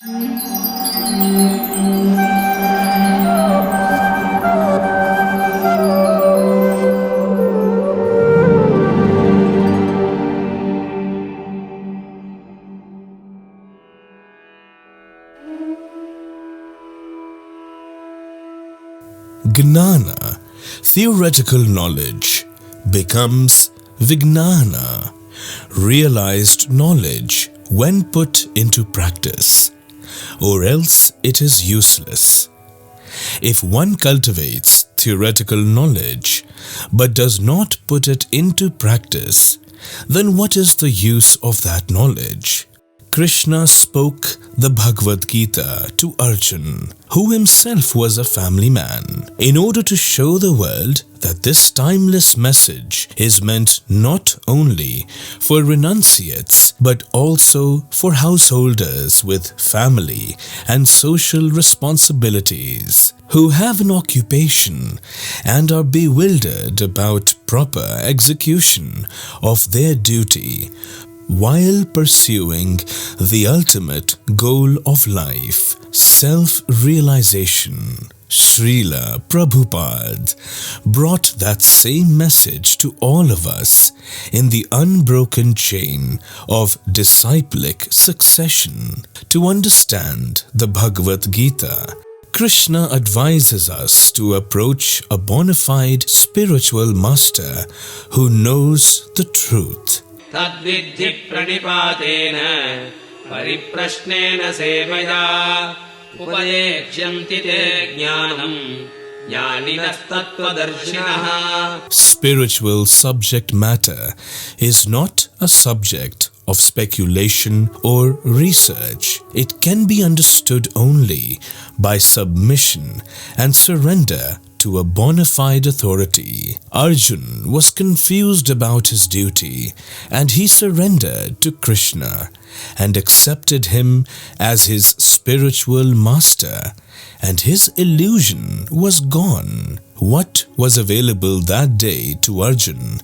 Gnana, theoretical knowledge, becomes Vijnana, realized knowledge when put into practice, or else it is useless. If one cultivates theoretical knowledge but does not put it into practice, then what is the use of that knowledge? Krishna spoke the Bhagavad Gita to Arjun, who himself was a family man, in order to show the world that this timeless message is meant not only for renunciates but also for householders with family and social responsibilities, who have an occupation and are bewildered about proper execution of their duty, while pursuing the ultimate goal of life, self-realization. Srila Prabhupada brought that same message to all of us in the unbroken chain of disciplic succession. To understand the Bhagavad Gita, Krishna advises us to approach a bona fide spiritual master who knows the truth. Tadvidhi pranipatena pariprashnena sevaya upayekshyanti te jnanam jnaninas tattvadarshinaha. Spiritual subject matter is not a subject of speculation or research. It can be understood only by submission and surrender to a bona fide authority. Arjun was confused about his duty, and he surrendered to Krishna and accepted him as his spiritual master, and his illusion was gone. What was available that day to Arjun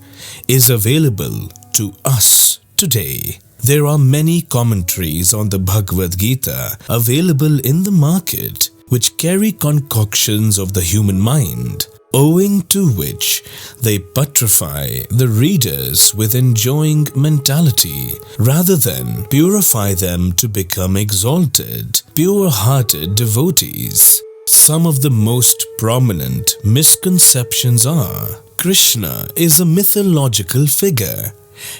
is available to us today. There are many commentaries on the Bhagavad Gita available in the market which carry concoctions of the human mind, owing to which they putrefy the readers with enjoying mentality rather than purify them to become exalted, pure-hearted devotees. Some of the most prominent misconceptions are: Krishna is a mythological figure.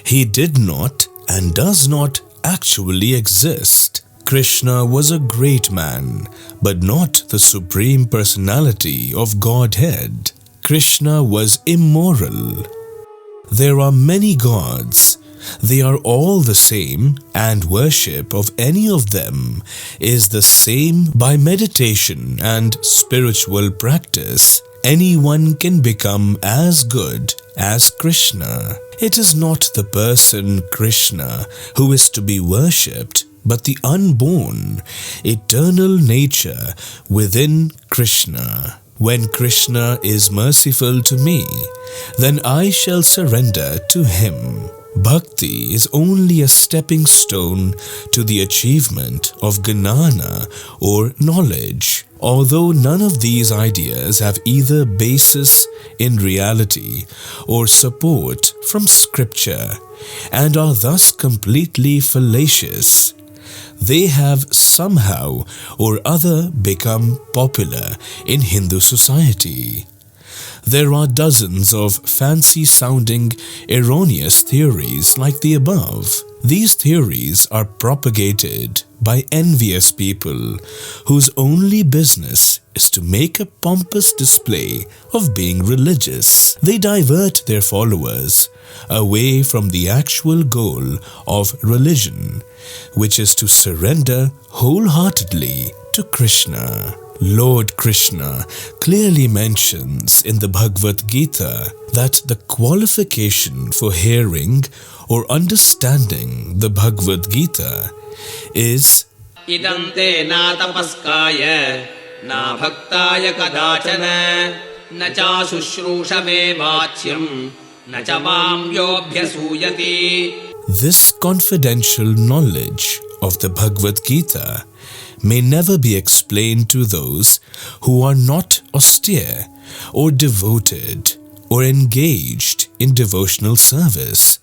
He did not and does not actually exist. Krishna was a great man, but not the Supreme Personality of Godhead. Krishna was immoral. There are many gods. They are all the same, and worship of any of them is the same by meditation and spiritual practice. Anyone can become as good as Krishna. It is not the person Krishna who is to be worshipped, but the unborn, eternal nature within Krishna. When Krishna is merciful to me, then I shall surrender to him. Bhakti is only a stepping stone to the achievement of Gnana or knowledge. Although none of these ideas have either basis in reality or support from scripture and are thus completely fallacious, they have somehow or other become popular in Hindu society. There are dozens of fancy-sounding erroneous theories like the above. These theories are propagated by envious people whose only business is to make a pompous display of being religious. They divert their followers away from the actual goal of religion, which is to surrender wholeheartedly to Krishna. Lord Krishna clearly mentions in the Bhagavad Gita that the qualification for hearing or understanding the Bhagavad Gita is Idante na tapaskaya na bhaktaya kadachana na cha sushrusha vachyam na cha mam yobhyasuyati. This confidential knowledge of the Bhagavad Gita may never be explained to those who are not austere or devoted or engaged in devotional service,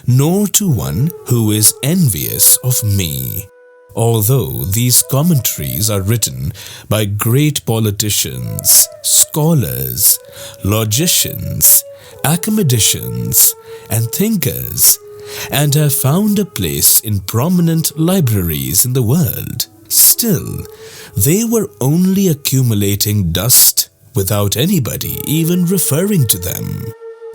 nor to one who is envious of me. Although these commentaries are written by great politicians, scholars, logicians, academicians, and thinkers, and have found a place in prominent libraries in the world, still, they were only accumulating dust without anybody even referring to them.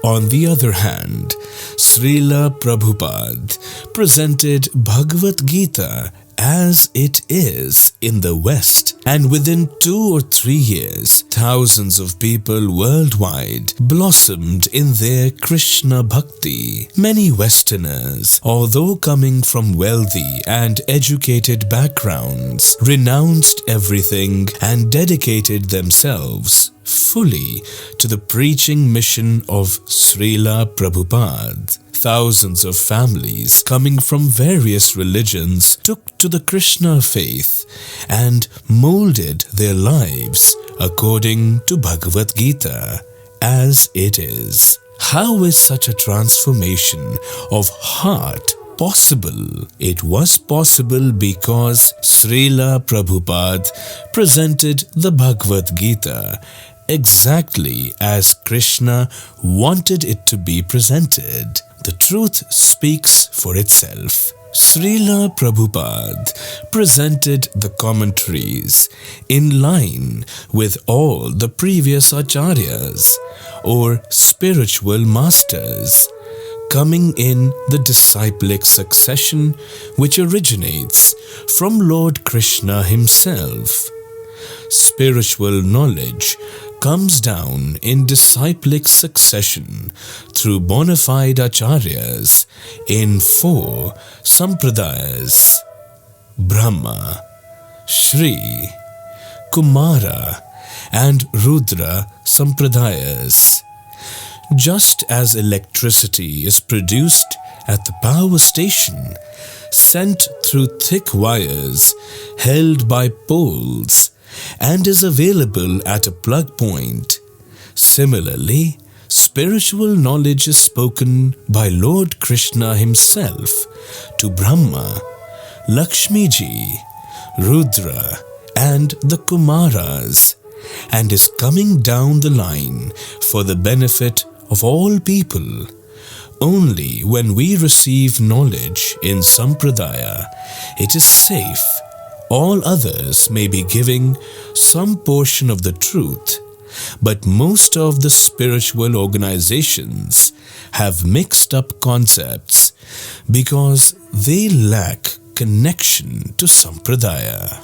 On the other hand, Srila Prabhupada presented Bhagavad Gita as it is in the West, and within 2 or 3 years, thousands of people worldwide blossomed in their Krishna Bhakti. Many Westerners, although coming from wealthy and educated backgrounds, renounced everything and dedicated themselves fully to the preaching mission of Srila Prabhupada. Thousands of families coming from various religions took to the Krishna faith and molded their lives according to Bhagavad Gita as it is. How is such a transformation of heart possible? It was possible because Srila Prabhupada presented the Bhagavad Gita exactly as Krishna wanted it to be presented. The truth speaks for itself. Srila Prabhupada presented the commentaries in line with all the previous acharyas or spiritual masters, coming in the disciplic succession which originates from Lord Krishna himself. Spiritual knowledge comes down in disciplic succession through bona fide acharyas in 4 sampradayas: Brahma, Shri, Kumara, and Rudra sampradayas. Just as electricity is produced at the power station, sent through thick wires held by poles, and is available at a plug point, similarly, spiritual knowledge is spoken by Lord Krishna himself to Brahma, Lakshmi ji, Rudra, and the Kumaras, and is coming down the line for the benefit of all people. Only when we receive knowledge in Sampradaya, it is safe. All others may be giving some portion of the truth, but most of the spiritual organizations have mixed up concepts because they lack connection to Sampradaya.